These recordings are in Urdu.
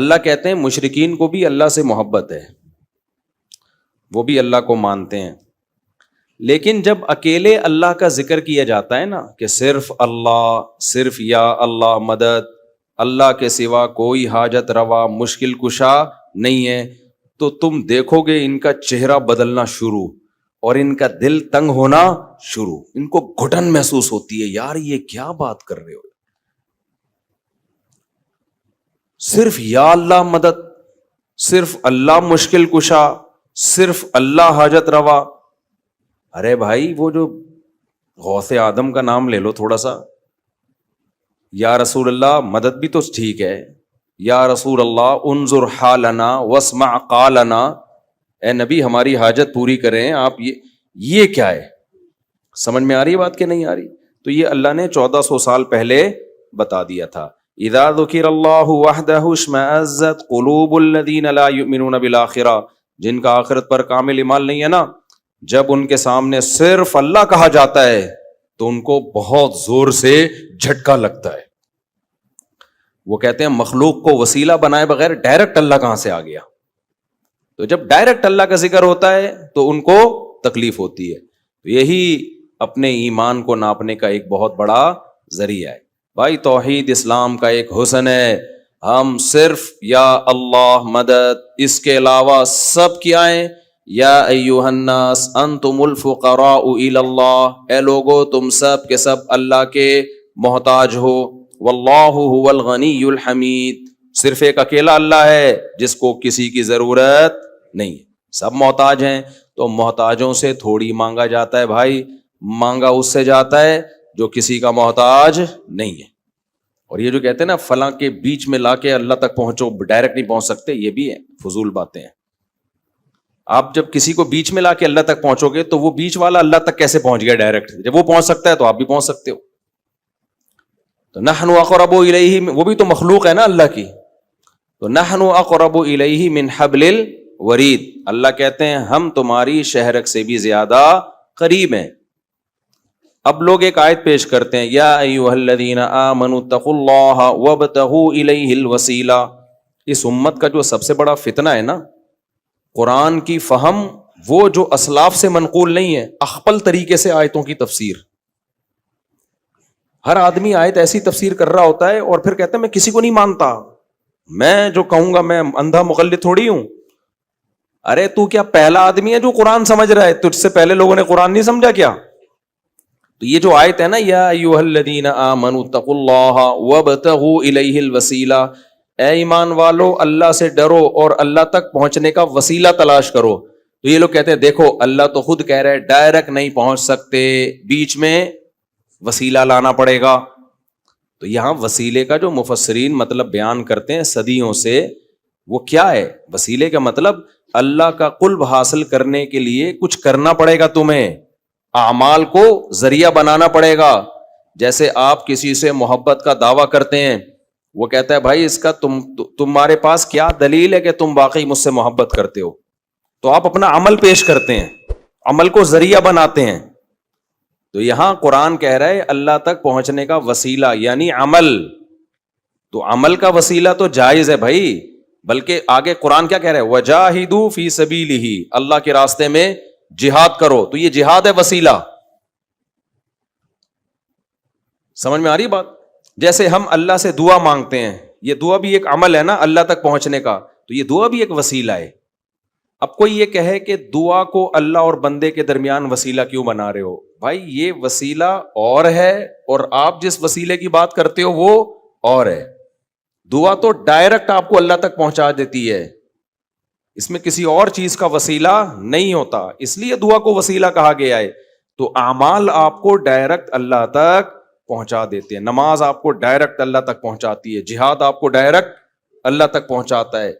اللہ کہتے ہیں مشرکین کو بھی اللہ سے محبت ہے، وہ بھی اللہ کو مانتے ہیں، لیکن جب اکیلے اللہ کا ذکر کیا جاتا ہے نا کہ صرف اللہ، صرف یا اللہ مدد، اللہ کے سوا کوئی حاجت روا مشکل کشا نہیں ہے، تو تم دیکھو گے ان کا چہرہ بدلنا شروع اور ان کا دل تنگ ہونا شروع، ان کو گھٹن محسوس ہوتی ہے، یار یہ کیا بات کر رہے ہو، صرف یا اللہ مدد، صرف اللہ مشکل کشا، صرف اللہ حاجت روا۔ ارے بھائی وہ جو غوث آدم کا نام لے لو تھوڑا سا، یا رسول اللہ مدد بھی تو ٹھیک ہے، یا رسول اللہ انظر حالنا واسمع قالنا، اے نبی ہماری حاجت پوری کریں آپ، یہ کیا ہے؟ سمجھ میں آ رہی بات کہ نہیں آ رہی؟ تو یہ اللہ نے 1400 سال پہلے بتا دیا تھا۔ اذا ذکر اللہ وحدہ اشمئزت قلوب الذین لا یؤمنون بالآخرہ، جن کا آخرت پر کامل ایمان نہیں ہے نا، جب ان کے سامنے صرف اللہ کہا جاتا ہے تو ان کو بہت زور سے جھٹکا لگتا ہے، وہ کہتے ہیں مخلوق کو وسیلہ بنائے بغیر ڈائریکٹ اللہ کہاں سے آ گیا؟ تو جب ڈائریکٹ اللہ کا ذکر ہوتا ہے تو ان کو تکلیف ہوتی ہے۔ تو یہی اپنے ایمان کو ناپنے کا ایک بہت بڑا ذریعہ ہے۔ بھائی توحید اسلام کا ایک حسن ہے، ہم صرف یا اللہ مدد، اس کے علاوہ سب کیا ہیں؟ یا ایھا الناس انتم الفقراء الی اللہ، اے لوگو تم سب کے سب اللہ کے محتاج ہو، واللہ هو الغنی الحمید، صرف ایک اکیلا اللہ ہے جس کو کسی کی ضرورت نہیں ہے، سب محتاج ہیں، تو محتاجوں سے تھوڑی مانگا جاتا ہے بھائی، مانگا اس سے جاتا ہے جو کسی کا محتاج نہیں ہے۔ اور یہ جو کہتے ہیں نا فلاں کے بیچ میں لا کے اللہ تک پہنچو، ڈائریکٹ نہیں پہنچ سکتے، یہ بھی ہے فضول باتیں ہیں۔ آپ جب کسی کو بیچ میں لا کے اللہ تک پہنچو گے تو وہ بیچ والا اللہ تک کیسے پہنچ گیا ڈائریکٹ؟ جب وہ پہنچ سکتا ہے تو آپ بھی پہنچ سکتے ہو۔ تو نحن اقرب الیہ، وہ بھی تو مخلوق ہے نا اللہ کی، تو نحن اقرب الیہ من حبل الورید، اللہ کہتے ہیں ہم تمہاری شہرک سے بھی زیادہ قریب ہیں۔ اب لوگ ایک آیت پیش کرتے ہیں، یا ایھا الذین آمنوا اتقوا اللہ وابتغوا الیہ الوسیلہ۔ اس امت کا جو سب سے بڑا فتنہ ہے نا، قرآن کی فہم وہ جو اسلاف سے منقول نہیں ہے، اخپل طریقے سے آیتوں کی تفسیر۔ ہر آدمی آیت ایسی تفسیر کر رہا ہوتا ہے اور پھر کہتا ہے میں کسی کو نہیں مانتا، میں جو کہوں گا میں اندھا مقلد تھوڑی ہوں۔ ارے تو کیا پہلا آدمی ہے جو قرآن سمجھ رہا ہے؟ تجھ سے پہلے لوگوں نے قرآن نہیں سمجھا کیا؟ تو یہ جو آیت ہے نا، یا ایھا الذین آمنوا اتقوا اللہ وابتغوا الیہ الوسیلہ، اے ایمان والو اللہ سے ڈرو اور اللہ تک پہنچنے کا وسیلہ تلاش کرو۔ تو یہ لوگ کہتے ہیں دیکھو اللہ تو خود کہہ رہے ہیں ڈائریکٹ نہیں پہنچ سکتے، بیچ میں وسیلہ لانا پڑے گا۔ تو یہاں وسیلے کا جو مفسرین مطلب بیان کرتے ہیں صدیوں سے، وہ کیا ہے؟ وسیلے کا مطلب اللہ کا قرب حاصل کرنے کے لیے کچھ کرنا پڑے گا، تمہیں اعمال کو ذریعہ بنانا پڑے گا۔ جیسے آپ کسی سے محبت کا دعویٰ کرتے ہیں، وہ کہتا ہے بھائی اس کا تمہارے پاس کیا دلیل ہے کہ تم واقعی مجھ سے محبت کرتے ہو؟ تو آپ اپنا عمل پیش کرتے ہیں، عمل کو ذریعہ بناتے ہیں۔ تو یہاں قرآن کہہ رہا ہے اللہ تک پہنچنے کا وسیلہ یعنی عمل، تو عمل کا وسیلہ تو جائز ہے بھائی، بلکہ آگے قرآن کیا کہہ رہا ہے؟ وجاہدوا فی سبیلہ، اللہ کے راستے میں جہاد کرو، تو یہ جہاد ہے وسیلہ۔ سمجھ میں آ رہی بات؟ جیسے ہم اللہ سے دعا مانگتے ہیں، یہ دعا بھی ایک عمل ہے نا اللہ تک پہنچنے کا، تو یہ دعا بھی ایک وسیلہ ہے۔ اب کوئی یہ کہے کہ دعا کو اللہ اور بندے کے درمیان وسیلہ کیوں بنا رہے ہو؟ بھائی یہ وسیلہ اور ہے اور آپ جس وسیلے کی بات کرتے ہو وہ اور ہے۔ دعا تو ڈائریکٹ آپ کو اللہ تک پہنچا دیتی ہے، اس میں کسی اور چیز کا وسیلہ نہیں ہوتا، اس لیے دعا کو وسیلہ کہا گیا ہے۔ تو اعمال آپ کو ڈائریکٹ اللہ تک پہنچا دیتے ہیں، نماز آپ کو ڈائریکٹ اللہ تک پہنچاتی ہے، جہاد آپ کو ڈائریکٹ اللہ تک پہنچاتا ہے،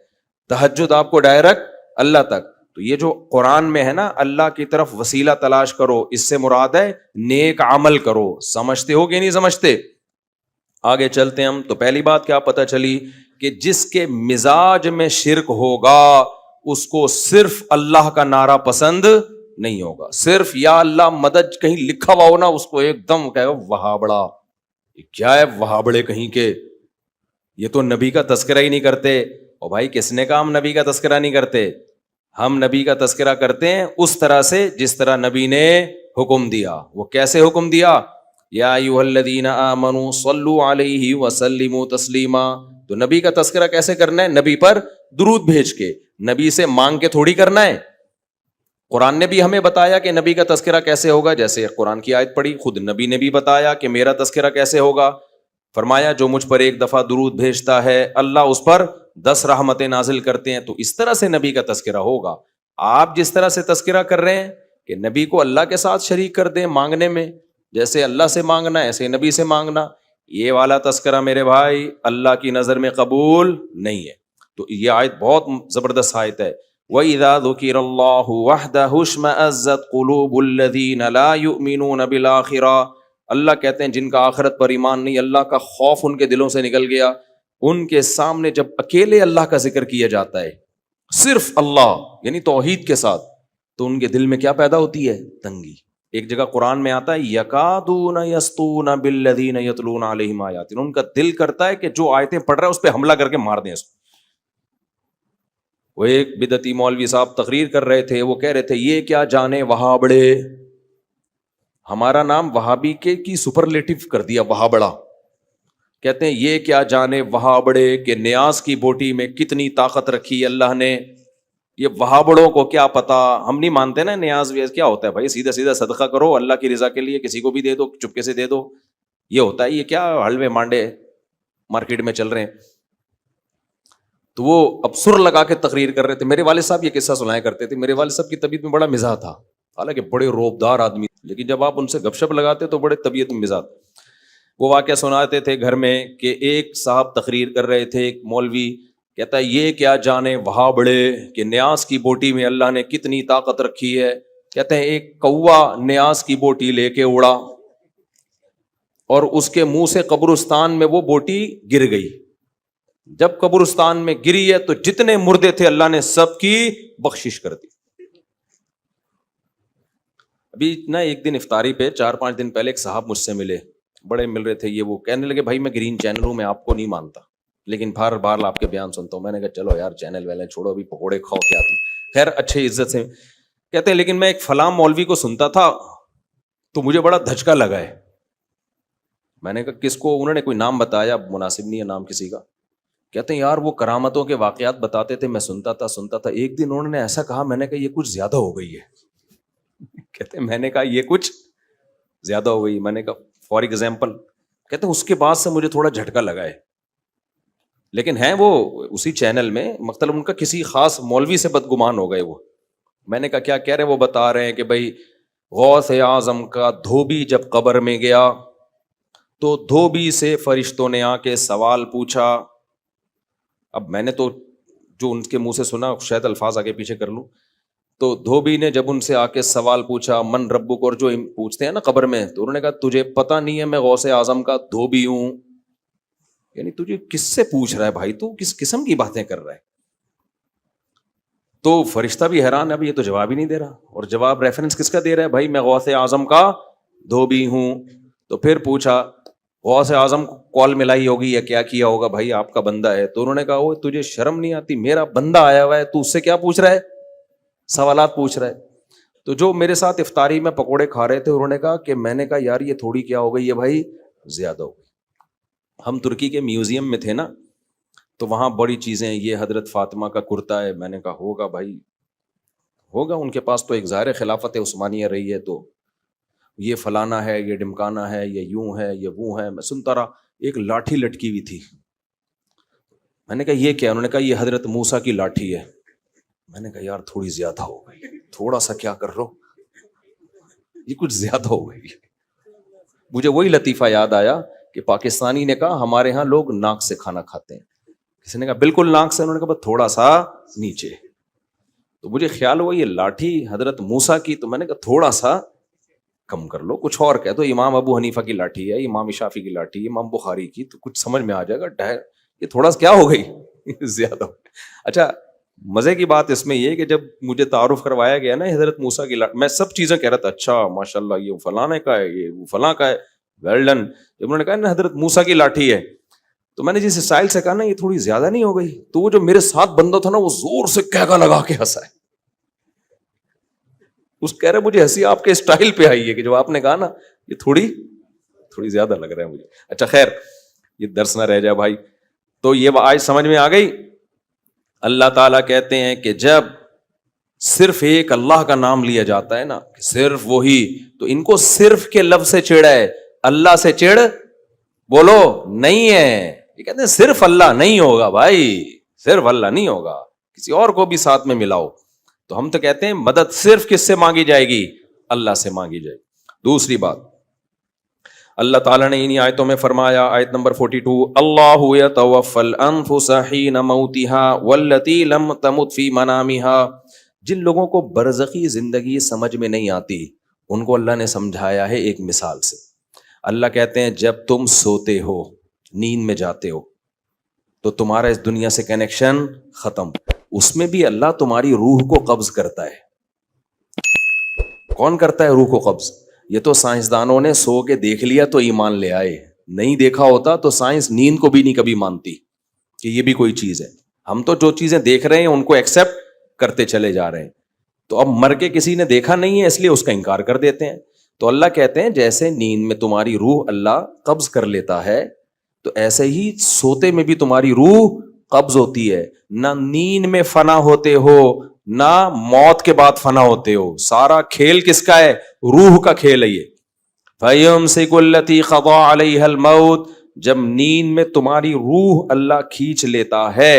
تہجد آپ کو ڈائریکٹ اللہ تک۔ تو یہ جو قرآن میں ہے نا اللہ کی طرف وسیلہ تلاش کرو، اس سے مراد ہے نیک عمل کرو۔ سمجھتے ہو کہ نہیں سمجھتے؟ آگے چلتے ہم۔ تو پہلی بات کیا پتہ چلی کہ جس کے مزاج میں شرک ہوگا اس کو صرف اللہ کا نعرہ پسند نہیں ہوگا۔ صرف یا اللہ مدد کہیں لکھا ہوا ہو نا، اس کو ایک دم کہے گا وہابڑا، کیا ہے وہابڑے کہیں کے، یہ تو نبی کا تذکرہ ہی نہیں کرتے، اور بھائی کس نے کہا ہم نبی کا تذکرہ نہیں کرتے؟ ہم نبی کا تذکرہ کرتے ہیں اس طرح سے جس طرح نبی نے حکم دیا. وہ کیسے حکم دیا؟ یا ایھا الذین آمنوا صلوا علیہ وسلموا تسلیما. تو نبی کا تذکرہ کیسے کرنا ہے؟ نبی پر درود بھیج کے، نبی سے مانگ کے تھوڑی کرنا ہے. قرآن نے بھی ہمیں بتایا کہ نبی کا تذکرہ کیسے ہوگا، جیسے قرآن کی آیت پڑھی، خود نبی نے بھی بتایا کہ میرا تذکرہ کیسے ہوگا. فرمایا جو مجھ پر ایک دفعہ درود بھیجتا ہے اللہ اس پر 10 رحمتیں نازل کرتے ہیں. تو اس طرح سے نبی کا تذکرہ ہوگا. آپ جس طرح سے تذکرہ کر رہے ہیں کہ نبی کو اللہ کے ساتھ شریک کر دیں مانگنے میں، جیسے اللہ سے مانگنا ایسے نبی سے مانگنا، یہ والا تذکرہ میرے بھائی اللہ کی نظر میں قبول نہیں ہے. تو یہ آیت بہت زبردست آیت ہے. وَإِذَا ذُكِرَ اللَّهُ وَحْدَهُ اشْمَأَزَّتْ قُلُوبُ الَّذِينَ لَا يُؤْمِنُونَ بِالْآخِرَةِ. اللہ کہتے ہیں جن کا آخرت پر ایمان نہیں، اللہ کا خوف ان کے دلوں سے نکل گیا. ان کے سامنے جب اکیلے اللہ کا ذکر کیا جاتا ہے، صرف اللہ یعنی توحید کے ساتھ، تو ان کے دل میں کیا پیدا ہوتی ہے؟ تنگی. ایک جگہ قرآن میں آتا ہے یکادون یسطون بالذین یتلون علیہم آیاتنا. ان کا دل کرتا ہے کہ جو آیتیں پڑھ رہا ہے اس پہ حملہ کر کے مار دیں اس کو. وہ ایک بدعتی مولوی صاحب تقریر کر رہے تھے، وہ کہہ رہے تھے یہ کیا جانے وہابڑے. ہمارا نام وہابی کے کی سپرلیٹو کر دیا، وہابڑا. کہتے ہیں یہ کیا جانے وہابڑے کہ نیاز کی بوٹی میں کتنی طاقت رکھی اللہ نے. یہ وہابڑوں کو کیا پتا، ہم نہیں مانتے نا نیاز ویاز کیا ہوتا ہے بھائی. سیدھا سیدھا صدقہ کرو اللہ کی رضا کے لیے، کسی کو بھی دے دو چپکے سے دے دو، یہ ہوتا ہے. یہ کیا حلوے مانڈے مارکیٹ میں چل رہے ہیں. تو وہ اب سر لگا کے تقریر کر رہے تھے. میرے والد صاحب یہ قصہ سنایا کرتے تھے. میرے والد صاحب کی طبیعت میں بڑا مزاح تھا، حالانکہ بڑے روبدار آدمی، لیکن جب آپ ان سے گپ شپ لگاتے تو بڑے طبیعت میں مزاح. وہ واقعہ سناتے تھے گھر میں کہ ایک صاحب تقریر کر رہے تھے، ایک مولوی کہتا ہے یہ کیا جانے وہاں بڑے کہ نیاز کی بوٹی میں اللہ نے کتنی طاقت رکھی ہے. کہتے ہیں ایک کوا نیاز کی بوٹی لے کے اڑا اور اس کے منہ سے قبرستان میں وہ بوٹی گر گئی. جب قبرستان میں گری ہے تو جتنے مردے تھے اللہ نے سب کی بخشش کر دی. ابھی نا ایک دن افطاری پہ 4-5 دن پہلے ایک صاحب مجھ سے ملے، بڑے مل رہے تھے. یہ وہ کہنے لگے بھائی میں گرین چینل ہوں، میں آپ کو نہیں مانتا لیکن بار بار آپ کے بیان سنتا ہوں. میں نے کہا چلو یار چینل والے چھوڑو، ابھی پکوڑے کھاؤ کیا تم. خیر اچھے عزت سے کہتے ہیں لیکن میں ایک فلاں مولوی کو سنتا تھا تو مجھے بڑا دھچکا لگا ہے. میں نے کہا کس کو؟ انہوں نے کوئی نام بتایا، مناسب نہیں ہے نام کسی کا. کہتے ہیں یار وہ کرامتوں کے واقعات بتاتے تھے، میں سنتا تھا. ایک دن انہوں نے ایسا کہا، میں نے کہا یہ کچھ زیادہ ہو گئی ہے. کہتے ہیں میں نے کہا یہ کچھ زیادہ ہو گئی. میں نے کہا فار ایگزامپل. کہتے ہیں اس کے بعد سے مجھے تھوڑا جھٹکا لگا ہے. لیکن ہیں وہ اسی چینل میں، مطلب ان کا کسی خاص مولوی سے بدگمان ہو گئے وہ. میں نے کہا کیا کہہ رہے ہیں؟ وہ بتا رہے ہیں کہ بھائی غوث اعظم کا دھوبی جب قبر میں گیا تو دھوبی سے فرشتوں نے آ کے سوال پوچھا. اب میں نے تو جو ان کے منہ سے سنا شاید الفاظ آگے پیچھے کر لوں. تو دھوبی نے جب ان سے آ کے سوال پوچھا من ربک، اور جو پوچھتے ہیں نا قبر میں، تو انہوں نے کہا تجھے پتہ نہیں ہے میں غوث اعظم کا دھوبی ہوں. یعنی تجھے کس سے پوچھ رہا ہے بھائی، تو کس قسم کی باتیں کر رہا ہے؟ تو فرشتہ بھی حیران ہے، اب یہ تو جواب ہی نہیں دے رہا. اور جواب ریفرنس کس کا دے رہا ہے؟ بھائی میں غوث اعظم کا دھوبی ہوں. تو پھر پوچھا غوث اعظم کو کال ملائی ہوگی یا کیا کیا ہوگا، بھائی آپ کا بندہ ہے. تو انہوں نے کہا وہ تجھے شرم نہیں آتی، میرا بندہ آیا ہوا ہے تو اس سے کیا پوچھ رہا ہے؟ سوالات پوچھ رہا ہے. تو جو میرے ساتھ افطاری میں پکوڑے کھا رہے تھے انہوں نے کہا کہ میں نے کہا یار یہ تھوڑی کیا ہو گئی ہے بھائی، زیادہ ہو گئی. ہم ترکی کے میوزیم میں تھے نا، تو وہاں بڑی چیزیں، یہ حضرت فاطمہ کا کرتا ہے. میں نے کہا ہوگا بھائی ہوگا، ان کے پاس تو ایک ظاہر خلافت عثمانیہ رہی ہے، تو یہ فلانا ہے، یہ ڈمکانا ہے، یہ یوں ہے، یہ وہ ہے. میں سنتا رہا. ایک لاٹھی لٹکی ہوئی تھی. میں نے کہا یہ کیا؟ انہوں نے کہا یہ حضرت موسیٰ کی لاٹھی ہے. میں نے کہا یار تھوڑی زیادہ ہو گئی، تھوڑا سا کیا کر رہو، یہ کچھ زیادہ ہو گئی. مجھے وہی لطیفہ یاد آیا کہ پاکستانی نے کہا ہمارے ہاں لوگ ناک سے کھانا کھاتے ہیں. کسی نے کہا بالکل ناک سے، انہوں نے کہا بس تھوڑا سا نیچے. تو مجھے خیال ہوا یہ لاٹھی حضرت موسیٰ کی، تو میں نے کہا تھوڑا سا کم کر لو، کچھ اور کہہ دو، امام ابو حنیفہ کی لاٹھی ہے، امام شافعی کی لاٹھی ہے، امام بخاری کی، تو کچھ سمجھ میں آ جائے گا. یہ تھوڑا سا کیا ہو گئی زیادہ ہو. اچھا مزے کی بات اس میں یہ کہ جب مجھے تعارف کروایا گیا نا حضرت موسیٰ کی لاٹھی، میں سب چیزیں کہہ رہا تھا، اچھا ماشاء اللہ یہ فلاں کا ہے، یہ وہ فلاں کا ہے، ویل ڈن. جب انہوں نے کہا نا حضرت موسیٰ کی لاٹھی ہے تو میں نے جس اسٹائل سے کہا نا یہ تھوڑی زیادہ نہیں ہو گئی, تو وہ جو میرے ساتھ بندہ تھا نا وہ زور سے کہا لگا کے ہنسا ہے. اس کہہ رہے مجھے ہنسی آپ کے اسٹائل پہ آئی ہے کہ جو آپ نے کہا نا یہ تھوڑی زیادہ لگ رہا ہے مجھے. اچھا خیر, یہ درس نہ رہ جائے بھائی. تو یہ آج سمجھ میں آ گئی. اللہ تعالیٰ کہتے ہیں کہ جب صرف ایک اللہ کا نام لیا جاتا ہے نا, صرف وہی, تو ان کو صرف کے لفظ سے چڑ ہے, اللہ سے چڑ بولو نہیں ہے. یہ کہتے ہیں صرف اللہ نہیں ہوگا بھائی, صرف اللہ نہیں ہوگا, کسی اور کو بھی ساتھ میں ملاؤ. تو ہم تو کہتے ہیں مدد صرف کس سے مانگی جائے گی؟ اللہ سے مانگی جائے گی. دوسری بات, اللہ تعالیٰ نے انہی آیتوں میں فرمایا, آیت نمبر 42, اللہ یتوفی الانفس حین موتها والتی لم تمت فی منامها. جن لوگوں کو برزخی زندگی سمجھ میں نہیں آتی ان کو اللہ نے سمجھایا ہے ایک مثال سے. اللہ کہتے ہیں جب تم سوتے ہو, نیند میں جاتے ہو, تو تمہارا اس دنیا سے کنیکشن ختم. اس میں بھی اللہ تمہاری روح کو قبض کرتا ہے. کون کرتا ہے روح کو قبض؟ یہ تو سائنسدانوں نے سو کے دیکھ لیا تو ایمان لے آئے, نہیں دیکھا ہوتا تو سائنس نیند کو بھی نہیں کبھی مانتی کہ یہ بھی کوئی چیز ہے. ہم تو جو چیزیں دیکھ رہے ہیں ان کو ایکسپٹ کرتے چلے جا رہے ہیں. تو اب مر کے کسی نے دیکھا نہیں ہے اس لیے اس کا انکار کر دیتے ہیں. تو اللہ کہتے ہیں جیسے نیند میں تمہاری روح اللہ قبض کر لیتا ہے, تو ایسے ہی سوتے میں بھی تمہاری روح قبض ہوتی ہے. نہ نیند میں فنا ہوتے ہو نہ موت کے بعد فنا ہوتے ہو. سارا کھیل کس کا ہے؟ روح کا کھیل ہے یہ. فَيُمْسِكُ الَّتِي قَضَىٰ عَلَيْهَا الْمَوْتِ. جب نیند میں تمہاری روح اللہ کھینچ لیتا ہے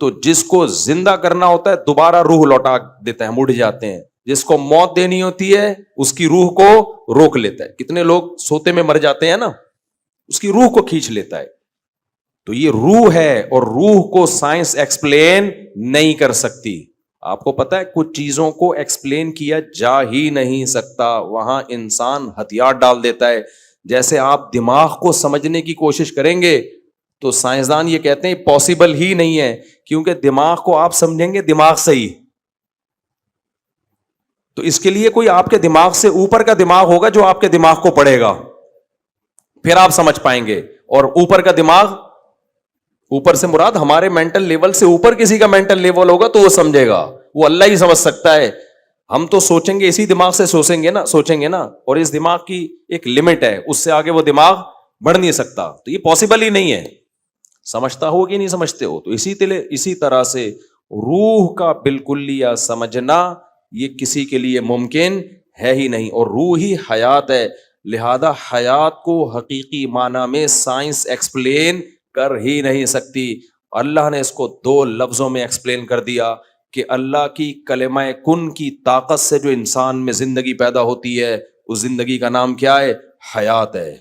تو جس کو زندہ کرنا ہوتا ہے دوبارہ روح لوٹا دیتا ہے, مڑ جاتے ہیں. جس کو موت دینی ہوتی ہے اس کی روح کو روک لیتا ہے. کتنے لوگ سوتے میں مر جاتے ہیں نا, اس کی روح کو کھینچ لیتا ہے. تو یہ روح ہے, اور روح کو سائنس ایکسپلین نہیں کر سکتی. آپ کو پتا ہے کچھ چیزوں کو ایکسپلین کیا جا ہی نہیں سکتا, وہاں انسان ہتھیار ڈال دیتا ہے. جیسے آپ دماغ کو سمجھنے کی کوشش کریں گے تو سائنسدان یہ کہتے ہیں پاسبل ہی نہیں ہے, کیونکہ دماغ کو آپ سمجھیں گے دماغ سے ہی. تو اس کے لیے کوئی آپ کے دماغ سے اوپر کا دماغ ہوگا جو آپ کے دماغ کو پڑھے گا, پھر آپ سمجھ پائیں گے. اور اوپر کا دماغ, اوپر سے مراد ہمارے مینٹل لیول سے اوپر کسی کا مینٹل لیول ہوگا تو وہ سمجھے گا, وہ اللہ ہی سمجھ سکتا ہے. ہم تو سوچیں گے اسی دماغ سے سوچیں گے نا, اور اس دماغ کی ایک لمٹ ہے, اس سے آگے وہ دماغ بڑھ نہیں سکتا. تو یہ پاسبل ہی نہیں ہے. سمجھتا ہو کہ نہیں سمجھتے ہو؟ تو اسی طرح سے روح کا بالکلیہ سمجھنا یہ کسی کے لیے ممکن ہے ہی نہیں. اور روح ہی حیات ہے, لہذا حیات کو حقیقی معنی میں سائنس ایکسپلین کر ہی نہیں سکتی. اللہ نے اس کو 2 لفظوں میں ایکسپلین کر دیا کہ اللہ کی کلمہ کن کی طاقت سے جو انسان میں زندگی پیدا ہوتی ہے اس زندگی کا نام کیا ہے؟ حیات ہے.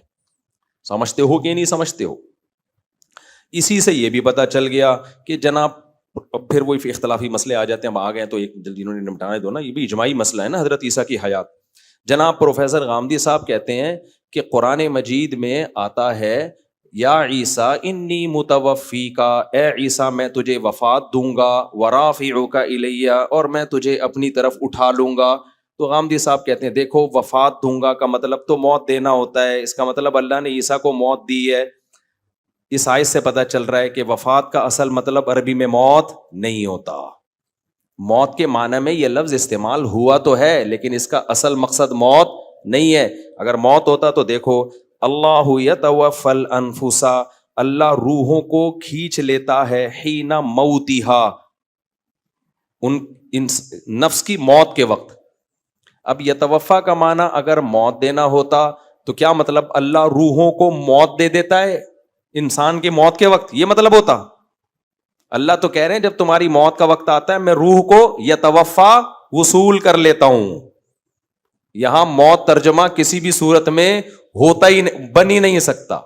سمجھتے ہو کہ نہیں سمجھتے ہو؟ اسی سے یہ بھی پتا چل گیا کہ جناب پھر وہی اختلافی مسئلے آ جاتے ہیں, ہم آ گئے تو ایک جلدی انہوں نے نمٹانے دو نا, یہ بھی اجماعی مسئلہ ہے نا حضرت عیسیٰ کی حیات. جناب پروفیسر غامدی صاحب کہتے ہیں کہ قرآن مجید میں آتا ہے یا عیسیٰ انی متوفیکا, اے عیسیٰ میں تجھے وفات دوں گا, ورافعک الیہ, اور میں تجھے اپنی طرف اٹھا لوں گا. تو غامدی صاحب کہتے ہیں دیکھو وفات دوں گا کا مطلب تو موت دینا ہوتا ہے, اس کا مطلب اللہ نے عیسیٰ کو موت دی ہے. اس آیت سے پتہ چل رہا ہے کہ وفات کا اصل مطلب عربی میں موت نہیں ہوتا. موت کے معنی میں یہ لفظ استعمال ہوا تو ہے لیکن اس کا اصل مقصد موت نہیں ہے. اگر موت ہوتا تو دیکھو اللہ یتوفی الانفس, اللہ روحوں کو کھینچ لیتا ہے حین موتہا, ان نفس کی موت کے وقت. اب یتوفا کا معنی اگر موت دینا ہوتا تو کیا مطلب اللہ روحوں کو موت دے دیتا ہے انسان کی موت کے وقت, یہ مطلب ہوتا؟ اللہ تو کہہ رہے ہیں جب تمہاری موت کا وقت آتا ہے میں روح کو یتوفا وصول کر لیتا ہوں. یہاں موت ترجمہ کسی بھی صورت میں ہوتا ہی بن ہی نہیں سکتا.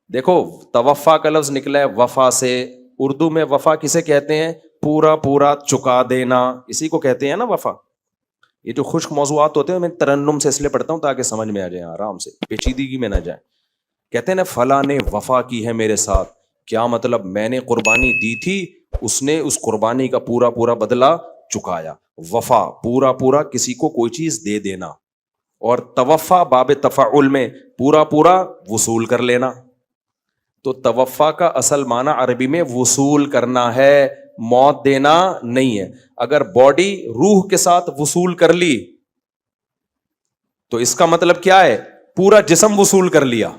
دیکھو توفا کا لفظ نکلا ہے وفا سے, اردو میں وفا کسے کہتے ہیں؟ پورا چکا دینا, اسی کو کہتے ہیں نا وفا. یہ جو خشک موضوعات ہوتے ہیں میں ترنم سے اس لیے پڑھتا ہوں تاکہ سمجھ میں آ جائیں, آرام سے, پیچیدگی میں نہ جائیں. کہتے ہیں نا فلاں نے وفا کی ہے میرے ساتھ, کیا مطلب میں نے قربانی دی تھی, اس نے اس قربانی کا پورا بدلہ چکایا. وفا پورا کسی کو کوئی چیز دے دینا, اور توفا باب تفعل میں پورا وصول کر لینا. تو توفا کا اصل معنی عربی میں وصول کرنا ہے، موت دینا نہیں ہے. اگر باڈی روح کے ساتھ وصول کر لی تو اس کا مطلب کیا ہے؟ پورا جسم وصول کر لیا.